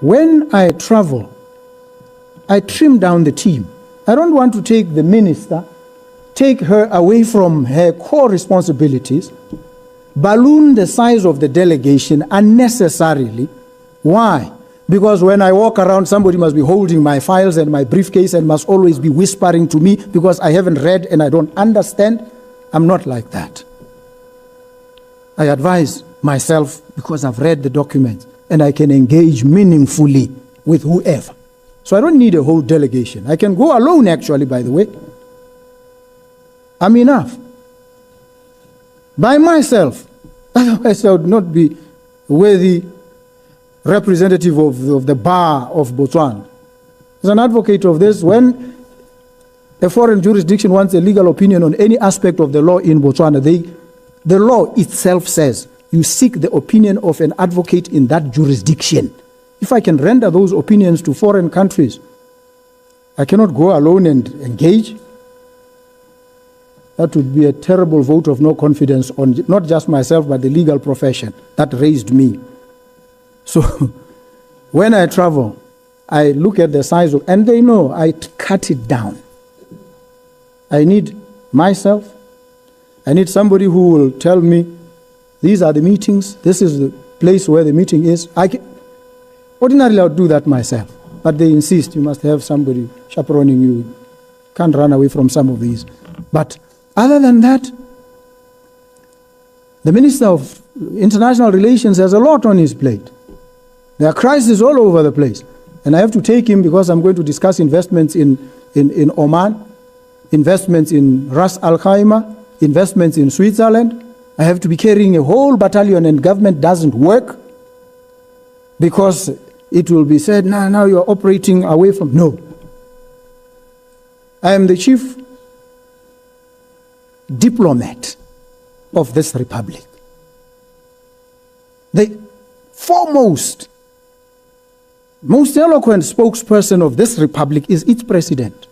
When I travel, I trim down the team. I don't want to take the minister, take her away from her core responsibilities, balloon the size of the delegation unnecessarily. Why? Because when I walk around, somebody must be holding my files and my briefcase and must always be whispering to me because I haven't read and I don't understand. I'm not like that. I advise myself because I've read the documents and I can engage meaningfully with whoever. So I don't need a whole delegation. I can go alone, actually, by the way. I'm enough. By myself. Otherwise, I would not be worthy representative of the bar of Botswana. As an advocate of this, when a foreign jurisdiction wants a legal opinion on any aspect of the law in Botswana, the law itself says you seek the opinion of an advocate in that jurisdiction. If I can render those opinions to foreign countries, I cannot go alone and engage. That would be a terrible vote of no confidence on not just myself, but the legal profession that raised me. So when I travel, I look at the size of, and they know I cut it down. I need myself. I need somebody who will tell me, these are the meetings, this is the place where the meeting is. Ordinarily, I would do that myself, but they insist you must have somebody chaperoning you. Can't run away from some of these. But other than that, the Minister of International Relations has a lot on his plate. There are crises all over the place. And I have to take him because I'm going to discuss investments in Oman, investments in Ras Al Khaimah, investments in Switzerland. I have to be carrying a whole battalion and government doesn't work because it will be said, now you're operating away from... No. I am the chief diplomat of this republic. The foremost, most eloquent spokesperson of this republic is its president.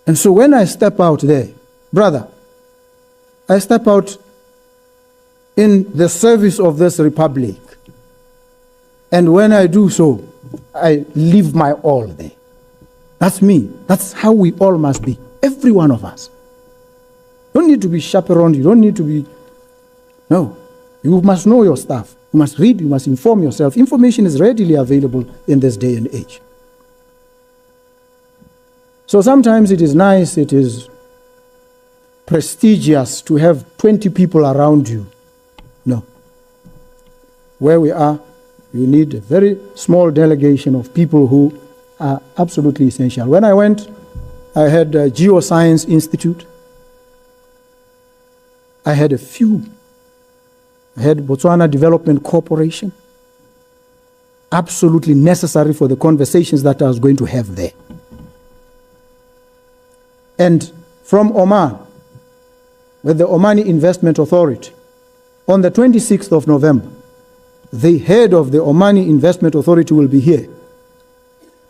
And so when I step out there, brother, I step out in the service of this republic. And when I do so, I leave my all there. That's me. That's how we all must be. Every one of us. You don't need to be chaperoned. You don't need to be... No. You must know your stuff. You must read. You must inform yourself. Information is readily available in this day and age. So sometimes it is nice, it is prestigious to have 20 people around you. No. Where we are, you need a very small delegation of people who are absolutely essential. When I went, I had a Geoscience Institute. I had a few. I had Botswana Development Corporation. Absolutely necessary for the conversations that I was going to have there. And from Oman, with the Omani Investment Authority, on the 26th of November, the head of the Omani Investment Authority will be here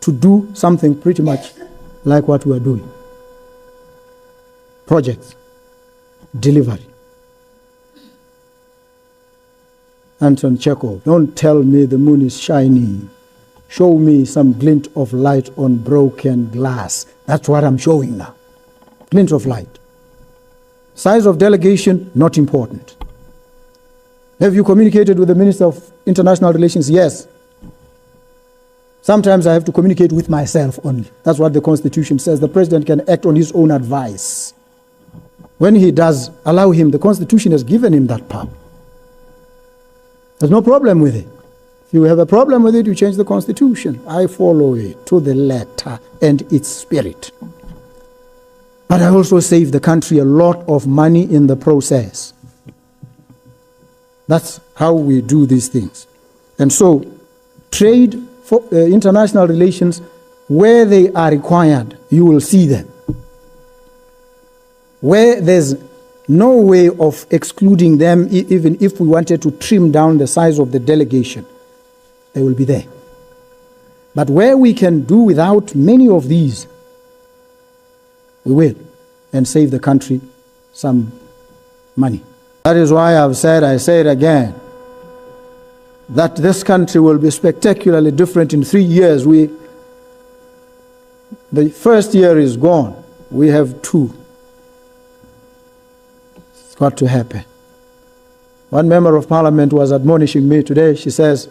to do something pretty much like what we are doing. Projects, delivery. Anton Chekhov, don't tell me the moon is shining. Show me some glint of light on broken glass. That's what I'm showing now. Glint of light. Size of delegation, not important. Have you communicated with the Minister of International Relations? Yes. Sometimes I have to communicate with myself only. That's what the Constitution says. The President can act on his own advice. When he does, allow him. The Constitution has given him that power. There's no problem with it. If you have a problem with it, you change the Constitution. I follow it to the letter and its spirit. But I also save the country a lot of money in the process. That's how we do these things. And so, trade, for, international relations, where they are required, you will see them. Where there's no way of excluding them, even if we wanted to trim down the size of the delegation, they will be there. But where we can do without many of these, we will, and save the country some money. That is why I've said, I say it again, that this country will be spectacularly different in 3 years. The first year is gone. We have 2. It's got to happen. One member of parliament was admonishing me today. She says,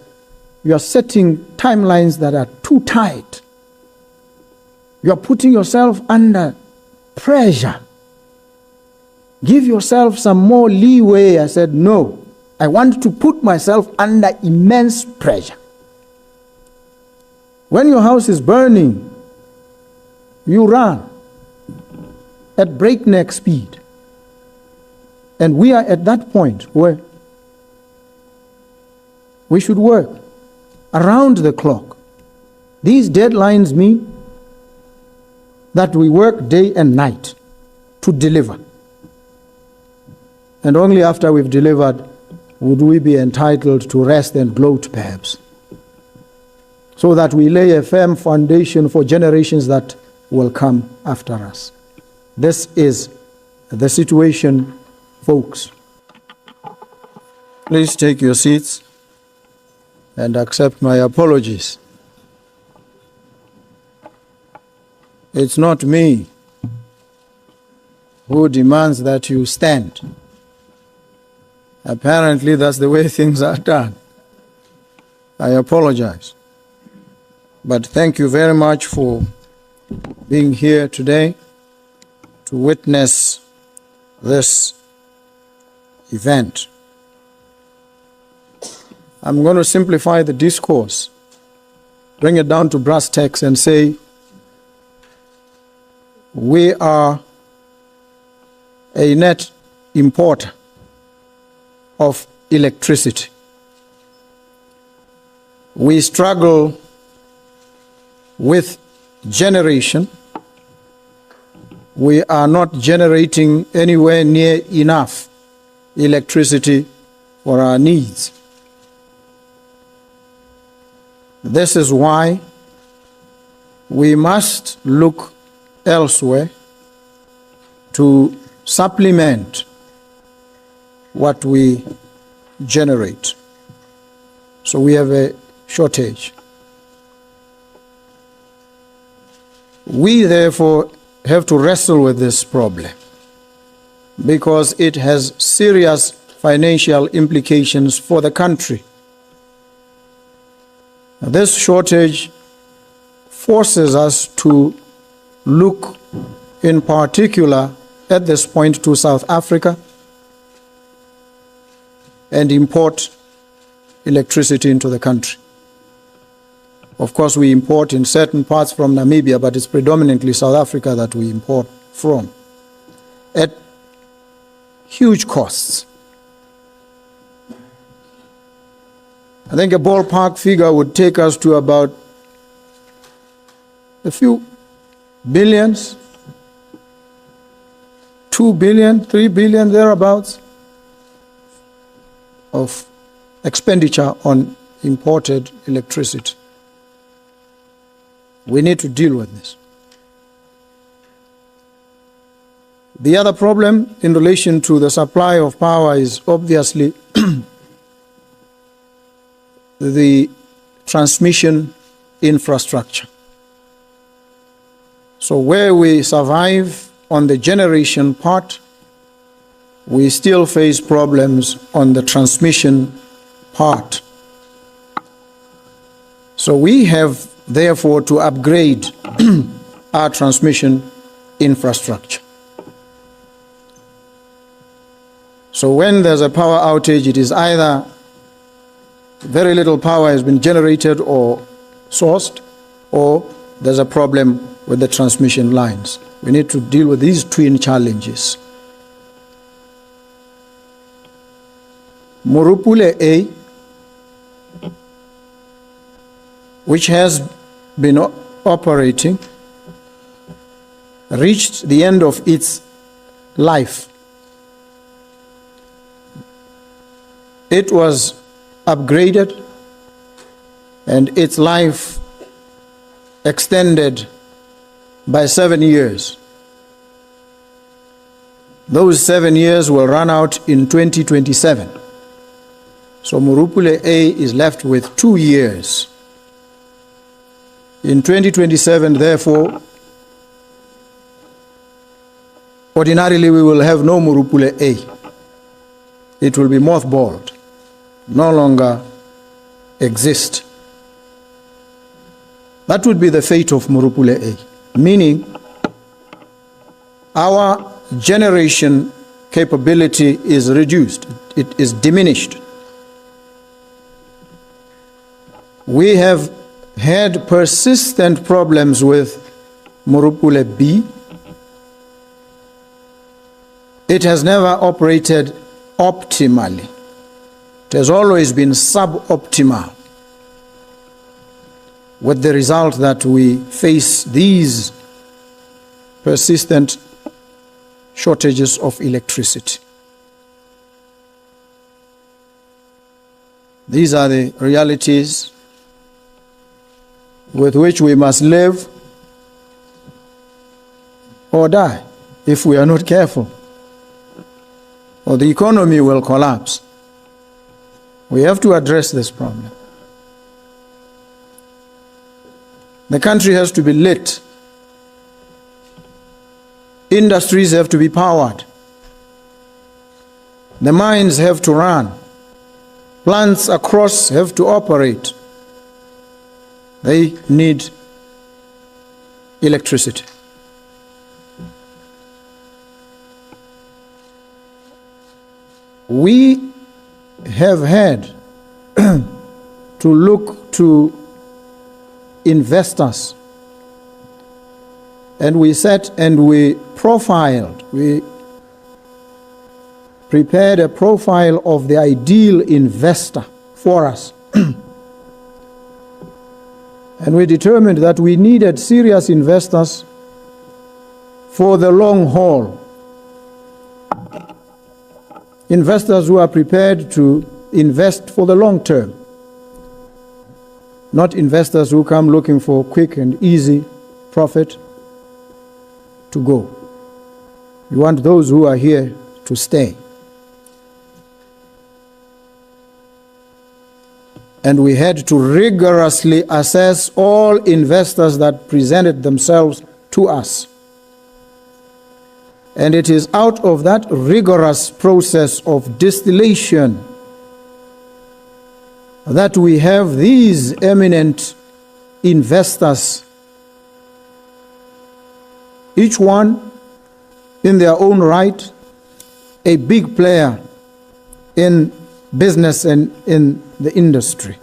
you are setting timelines that are too tight. You are putting yourself under pressure. Give yourself some more leeway. I said, no. I want to put myself under immense pressure. When your house is burning, you run at breakneck speed. And we are at that point where we should work around the clock. These deadlines mean that we work day and night to deliver. And only after we've delivered would we be entitled to rest and gloat, perhaps, so that we lay a firm foundation for generations that will come after us. This is the situation, folks. Please take your seats and accept my apologies. It's not me who demands that you stand. Apparently, that's the way things are done. I apologize. But thank you very much for being here today to witness this event. I'm going to simplify the discourse, bring it down to brass tacks and say, we are a net importer of electricity. We struggle with generation. We are not generating anywhere near enough electricity for our needs. This is why we must look elsewhere to supplement what we generate. So we have a shortage. We therefore have to wrestle with this problem because it has serious financial implications for the country. This shortage forces us to look in particular at this point to South Africa and import electricity into the country. Of course, we import in certain parts from Namibia, but it's predominantly South Africa that we import from at huge costs. I think a ballpark figure would take us to about a few billions, 2 billion, 3 billion, thereabouts, of expenditure on imported electricity. We need to deal with this. The other problem in relation to the supply of power is obviously the transmission infrastructure. So where we survive on the generation part, we still face problems on the transmission part. So we have therefore to upgrade our transmission infrastructure. So when there's a power outage, it is either very little power has been generated or sourced, or there's a problem with the transmission lines. We need to deal with these twin challenges. Morupule A, which has been operating, reached the end of its life. It was upgraded and its life extended by 7 years. Those 7 years will run out in 2027. So Morupule A is left with 2 years. In 2027, therefore, ordinarily we will have no Morupule A. It will be mothballed, no longer exist. That would be the fate of Morupule A, meaning our generation capability is reduced, it is diminished. We have had persistent problems with Morupule B. It has never operated optimally. It has always been suboptimal, with the result that we face these persistent shortages of electricity. These are the realities with which we must live or die if we are not careful, or the economy will collapse. We have to address this problem. The country has to be lit. Industries have to be powered. The mines have to run. Plants across have to operate. They need electricity. We have had to look to investors, and we sat and we profiled, we prepared a profile of the ideal investor for us. And we determined that we needed serious investors for the long haul. Investors who are prepared to invest for the long term. Not investors who come looking for quick and easy profit to go. We want those who are here to stay. And we had to rigorously assess all investors that presented themselves to us. And it is out of that rigorous process of distillation that we have these eminent investors, each one in their own right, a big player in business and in the industry.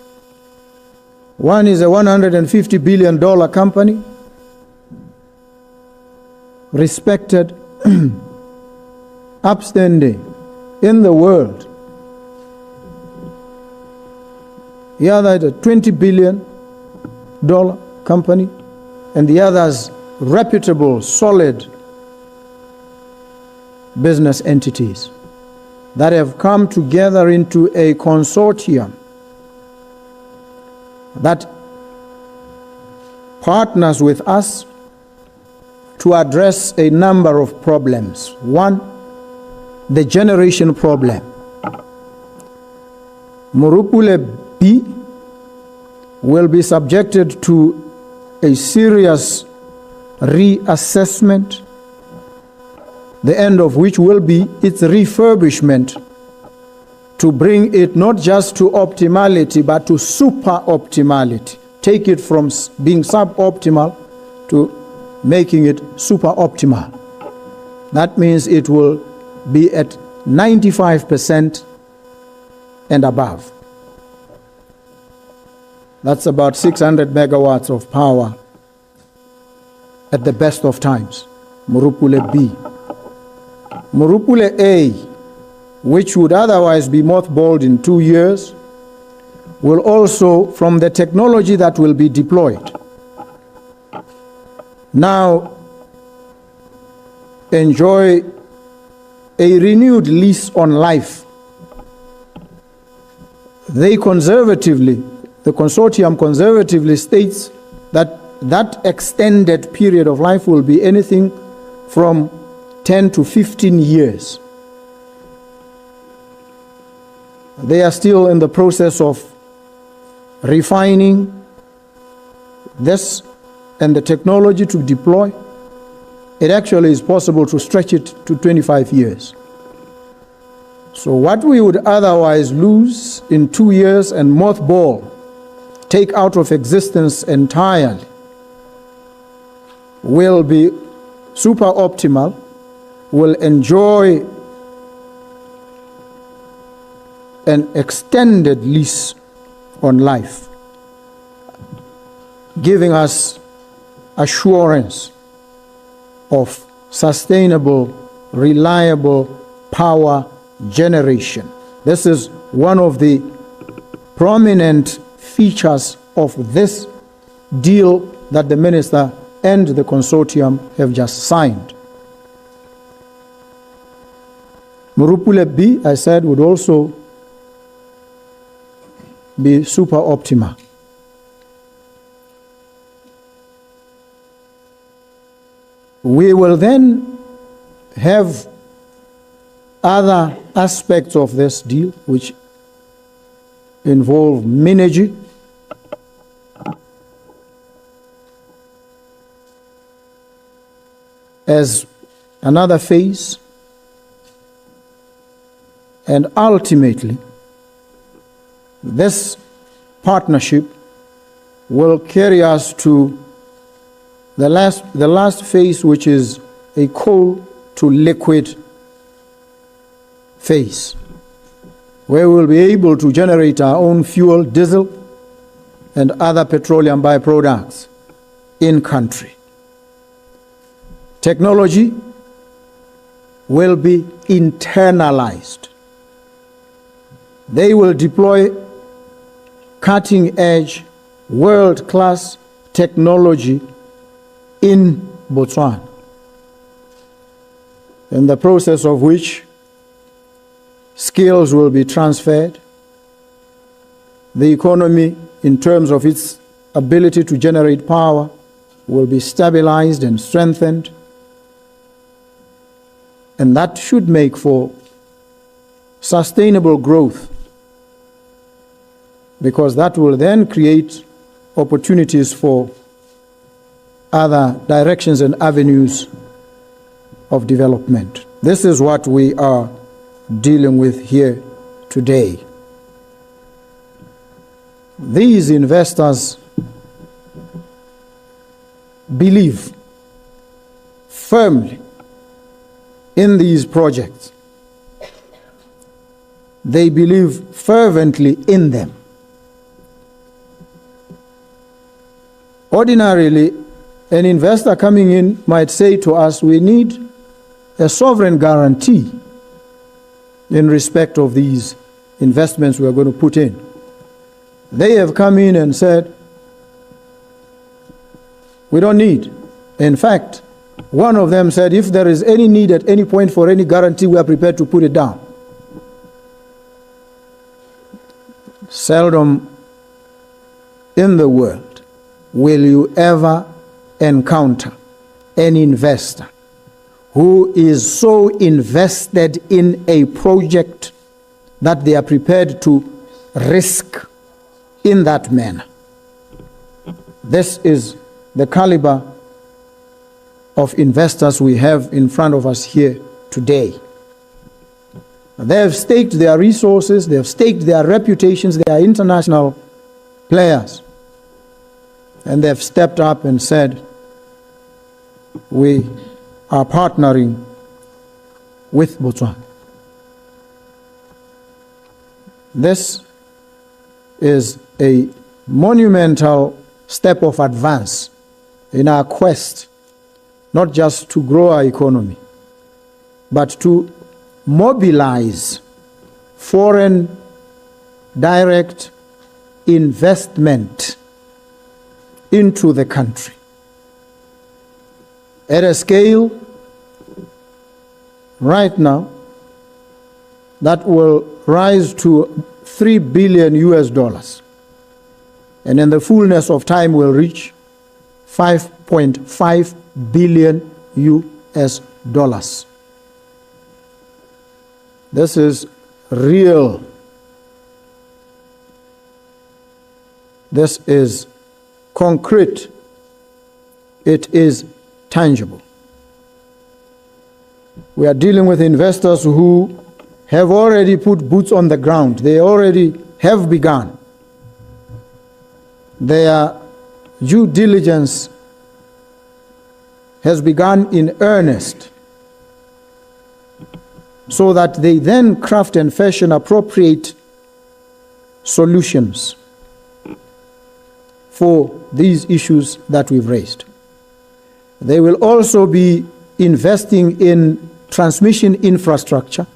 One is a $150 billion company, respected, upstanding in the world. The other is a $20 billion company, and the others reputable, solid business entities that have come together into a consortium that partners with us to address a number of problems. One, the generation problem. Morupule B will be subjected to a serious reassessment, the end of which will be its refurbishment to bring it not just to optimality but to super optimality. Take it from being suboptimal to making it super optimal. That means it will be at 95% and above. That's about 600 megawatts of power at the best of times. Morupule B. Morupule A, which would otherwise be mothballed in 2 years, will also, from the technology that will be deployed, now enjoy a renewed lease on life. The consortium conservatively states that that extended period of life will be anything from 10 to 15 years. They are still in the process of refining this and the technology to deploy. It actually is possible to stretch it to 25 years. So what we would otherwise lose in 2 years and mothball, take out of existence entirely, will be super optimal, will enjoy an extended lease on life, giving us assurance of sustainable, reliable power generation. This is one of the prominent features of this deal that the minister and the consortium have just signed. Murupule B, I said, would also be super optimal. We will then have other aspects of this deal which involve minergy, as another phase, and ultimately this partnership will carry us to the last phase, which is a coal to liquid phase, where we'll be able to generate our own fuel, diesel, and other petroleum byproducts in country. Technology will be internalized. They will deploy cutting-edge, world-class technology in Botswana, in the process of which skills will be transferred. The economy, in terms of its ability to generate power, will be stabilized and strengthened. And that should make for sustainable growth, because that will then create opportunities for other directions and avenues of development. This is what we are dealing with here today. These investors believe firmly in these projects. They believe fervently in them. Ordinarily, an investor coming in might say to us, we need a sovereign guarantee in respect of these investments we are going to put in. They have come in and said, we don't need. In fact, one of them said, if there is any need at any point for any guarantee, we are prepared to put it down. Seldom in the world will you ever encounter an investor who is so invested in a project that they are prepared to risk in that manner. This is the caliber of investors we have in front of us here today. They have staked their resources, they have staked their reputations, they are international players. And they have stepped up and said, we are partnering with Botswana. This is a monumental step of advance in our quest, not just to grow our economy, but to mobilize foreign direct investment into the country at a scale right now that will rise to $3 billion US, and in the fullness of time will reach 5.5 billion US dollars. This is real This is concrete. It is tangible. We are dealing with investors who have already put boots on the ground. They already have begun. Their due diligence has begun in earnest, so that they then craft and fashion appropriate solutions for these issues that we've raised. They will also be investing in transmission infrastructure,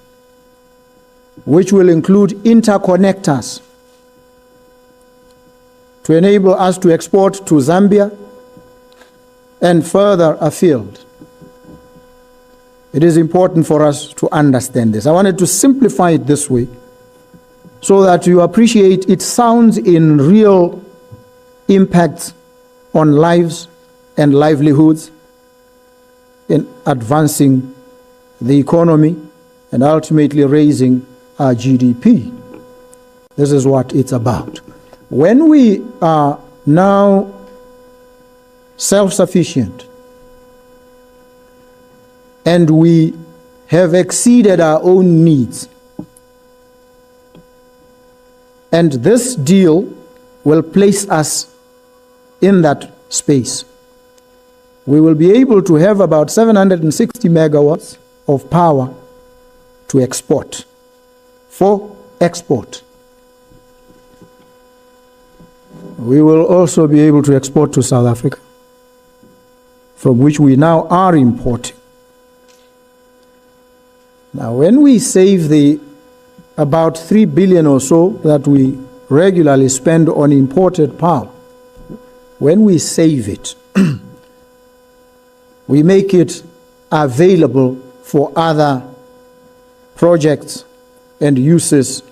which will include interconnectors to enable us to export to Zambia and further afield. It is important for us to understand this. I wanted to simplify it this way so that you appreciate it sounds in real impacts on lives and livelihoods, in advancing the economy and ultimately raising our GDP. This is what it's about. When we are now self-sufficient and we have exceeded our own needs, and this deal will place us in that space, we will be able to have about 760 megawatts of power to export, for export. We will also be able to export to South Africa, from which we now are importing. Now, when we save the about 3 billion or so that we regularly spend on imported power, when we save it, we make it available for other projects and uses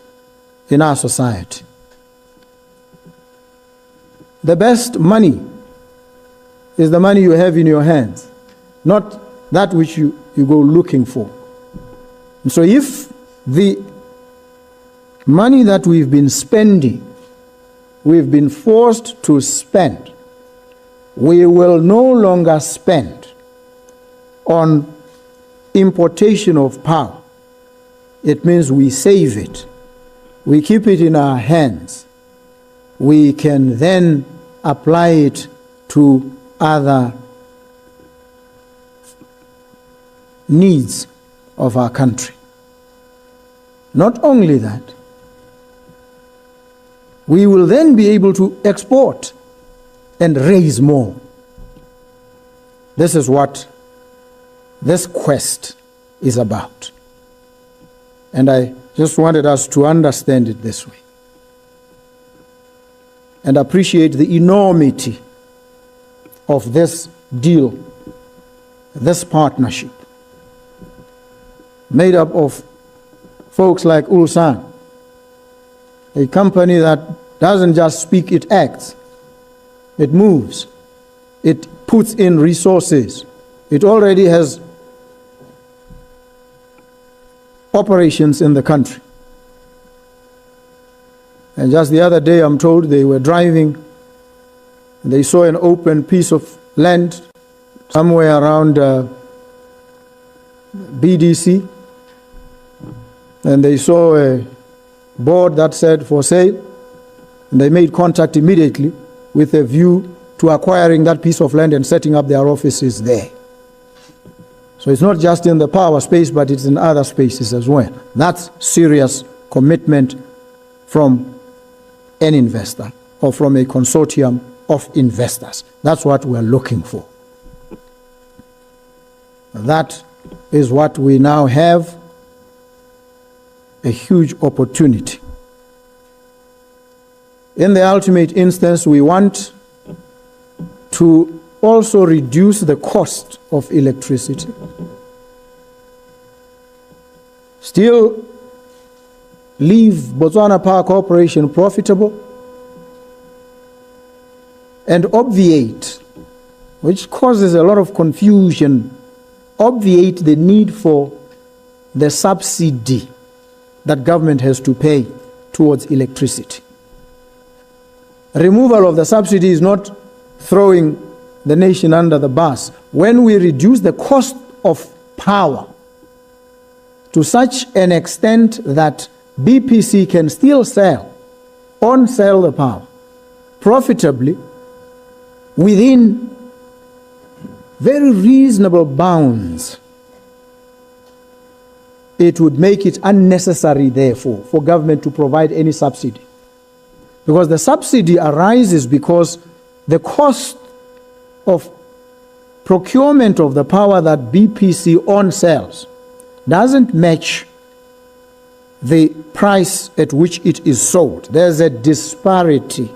in our society. The best money is the money you have in your hands, not that which you go looking for. And so if the money that we've been spending, we've been forced to spend, we will no longer spend on importation of power. It means we save it. We keep it in our hands. We can then apply it to other needs of our country. Not only that, we will then be able to export and raise more. This is what this quest is about. And I just wanted us to understand it this way and appreciate the enormity of this deal, this partnership, made up of folks like Ulsan, a company that doesn't just speak, it acts, it moves, it puts in resources. It already has operations in the country. And just the other day, I'm told they were driving, they saw an open piece of land somewhere around BDC, and they saw a board that said for sale, and they made contact immediately with a view to acquiring that piece of land and setting up their offices there. So it's not just in the power space, but it's in other spaces as well. That's serious commitment from an investor or from a consortium of investors. That's what we're looking for. That is what we now have, a huge opportunity. In the ultimate instance, we want to also reduce the cost of electricity, still leave Botswana Power Corporation profitable, and obviate, which causes a lot of confusion, obviate the need for the subsidy that government has to pay towards electricity. removal of the subsidy is not throwing the nation under the bus. When we reduce the cost of power to such an extent that BPC can still on-sell the power profitably within very reasonable bounds, it would make it unnecessary, therefore, for government to provide any subsidy. Because the subsidy arises because the cost of procurement of the power that BPC on-sells doesn't match the price at which it is sold. There's a disparity.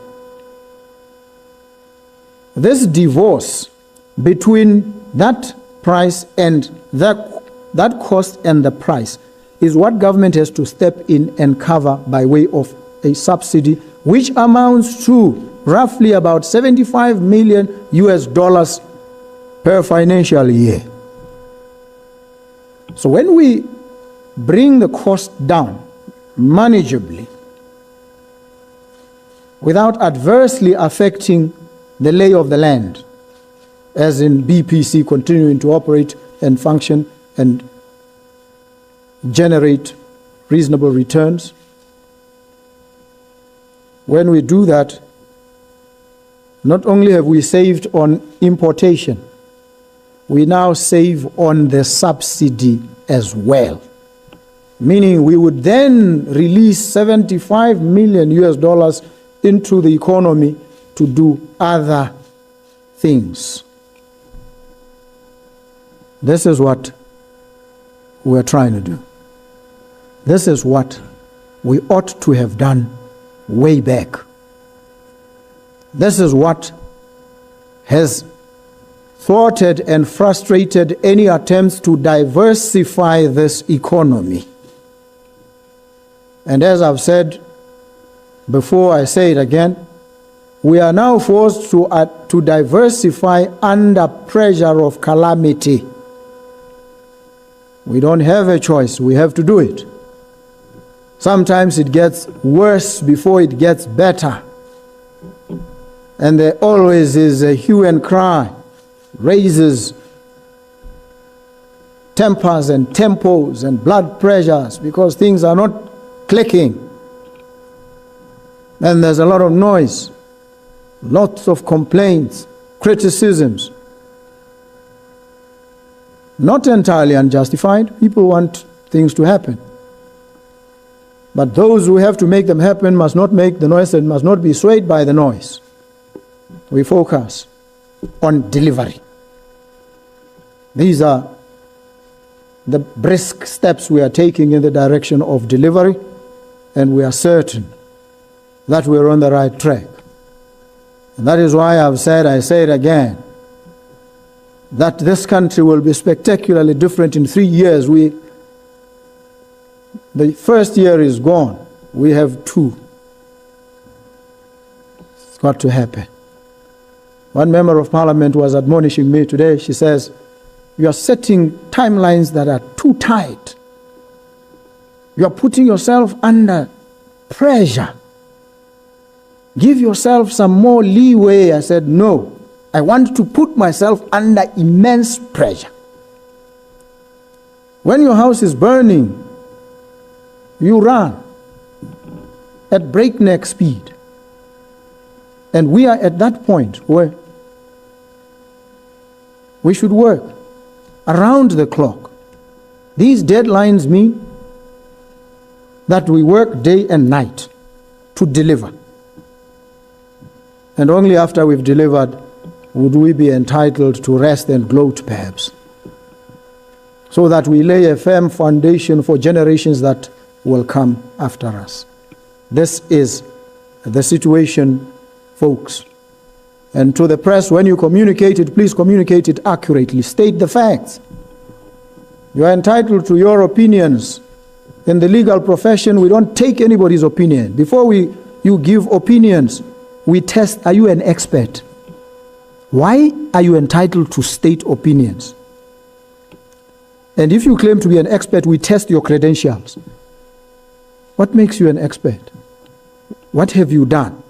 This divorce between that price and that cost and the price is what government has to step in and cover by way of a subsidy, which amounts to roughly about 75 million US dollars per financial year. So when we bring the cost down manageably without adversely affecting the lay of the land, as in BPC continuing to operate and function and generate reasonable returns, when we do that, not only have we saved on importation, we now save on the subsidy as well. Meaning we would then release 75 million US dollars into the economy to do other things. This is what we're trying to do. This is what we ought to have done way back. This is what has thwarted and frustrated any attempts to diversify this economy. And as I've said before, I say it again, we are now forced to diversify under pressure of calamity. We don't have a choice, we have to do it. Sometimes it gets worse before it gets better. And there always is a hue and cry, raises tempers and tempos and blood pressures because things are not clicking. And there's a lot of noise, lots of complaints, criticisms. Not entirely unjustified. People want things to happen. But those who have to make them happen must not make the noise and must not be swayed by the noise. We focus on delivery. These are the brisk steps we are taking in the direction of delivery, and we are certain that we're on the right track. And that is why I've said, I say it again, that this country will be spectacularly different in 3 years. The first year is gone. We have 2. It's got to happen. One member of parliament was admonishing me today. She says, you are setting timelines that are too tight. You are putting yourself under pressure. Give yourself some more leeway. I said, no, I want to put myself under immense pressure. When your house is burning, you run at breakneck speed. And we are at that point where we should work around the clock. These deadlines mean that we work day and night to deliver. And only after we've delivered would we be entitled to rest and gloat, perhaps, so that we lay a firm foundation for generations that will come after us. This is the situation, folks. And to the press, when you communicate it, please communicate it accurately. State the facts. You are entitled to your opinions. In the legal profession, we don't take anybody's opinion. Before you give opinions, we test, are you an expert? Why are you entitled to state opinions? And if you claim to be an expert, we test your credentials. What makes you an expert? What have you done?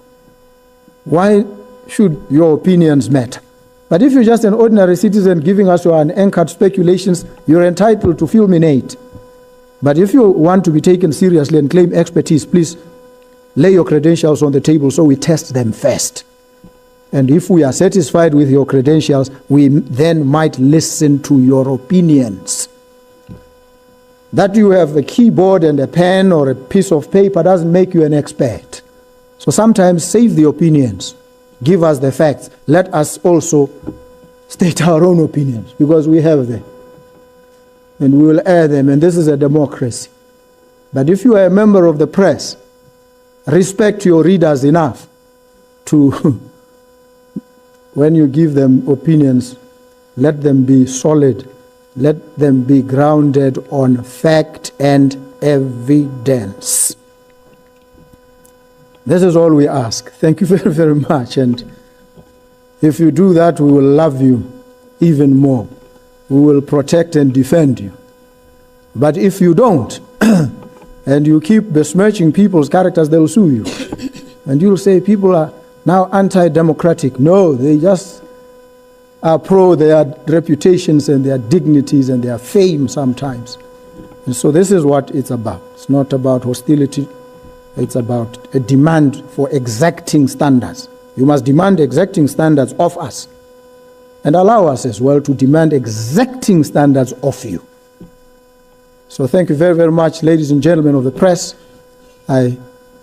Why should your opinions matter? But if you're just an ordinary citizen giving us your unanchored speculations, you're entitled to fulminate. But if you want to be taken seriously and claim expertise, please lay your credentials on the table so we test them first. And if we are satisfied with your credentials, we then might listen to your opinions. That you have a keyboard and a pen or a piece of paper doesn't make you an expert. So sometimes save the opinions. Give us the facts. Let us also state our own opinions, because we have them. And we will air them, and this is a democracy. But if you are a member of the press, respect your readers enough to, when you give them opinions, let them be solid. Let them be grounded on fact and evidence. This is all we ask. Thank you very, very much. And if you do that, we will love you even more. We will protect and defend you. But if you don't, and you keep besmirching people's characters, they'll sue you. And you'll say people are now anti-democratic. No, they just are pro their reputations and their dignities and their fame sometimes. And so this is what it's about. It's not about hostility. It's about a demand for exacting standards. You must demand exacting standards of us, and allow us as well to demand exacting standards of you. So thank you very, very much, ladies and gentlemen of the press. I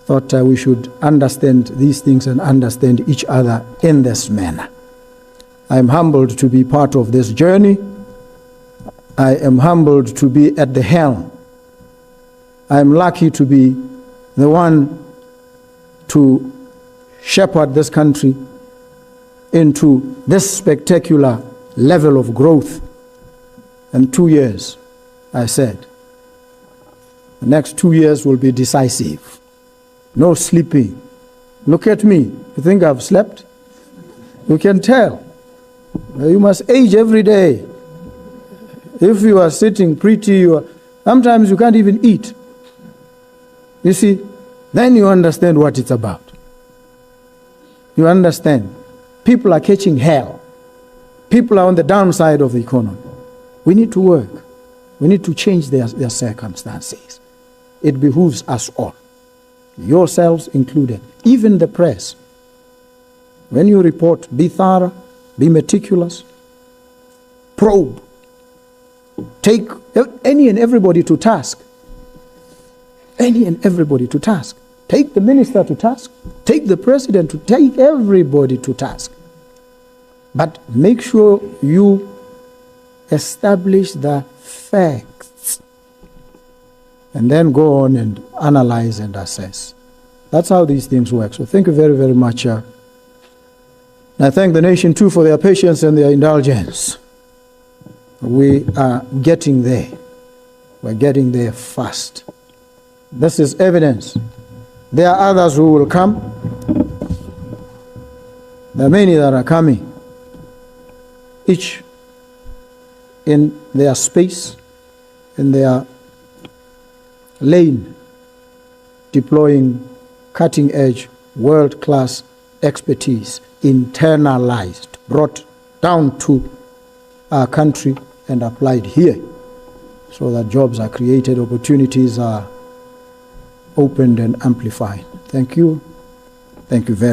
thought we should understand these things and understand each other in this manner. I am humbled to be part of this journey. I am humbled to be at the helm. I am lucky to be the one to shepherd this country into this spectacular level of growth. And 2 years, I said, the next 2 years will be decisive. No sleeping. Look at me. You think I've slept? You can tell. You must age every day. If you are sitting pretty, sometimes you can't even eat. You see, then you understand what it's about. You understand. People are catching hell. People are on the downside of the economy. We need to work. We need to change their circumstances. It behooves us all, yourselves included, even the press. When you report, be thorough, be meticulous, probe, take any and everybody to task. Any and everybody to task. Take the minister to task. Take the president to take everybody to task. But make sure you establish the facts. And then go on and analyze and assess. That's how these things work. So thank you very, very much. I thank the nation too for their patience and their indulgence. We are getting there. We're getting there fast. This is evidence. There are others who will come. There are many that are coming, each in their space, in their lane, deploying cutting-edge, world-class expertise, internalized, brought down to our country and applied here, so that jobs are created, opportunities are opened and amplified. Thank you. Thank you very much.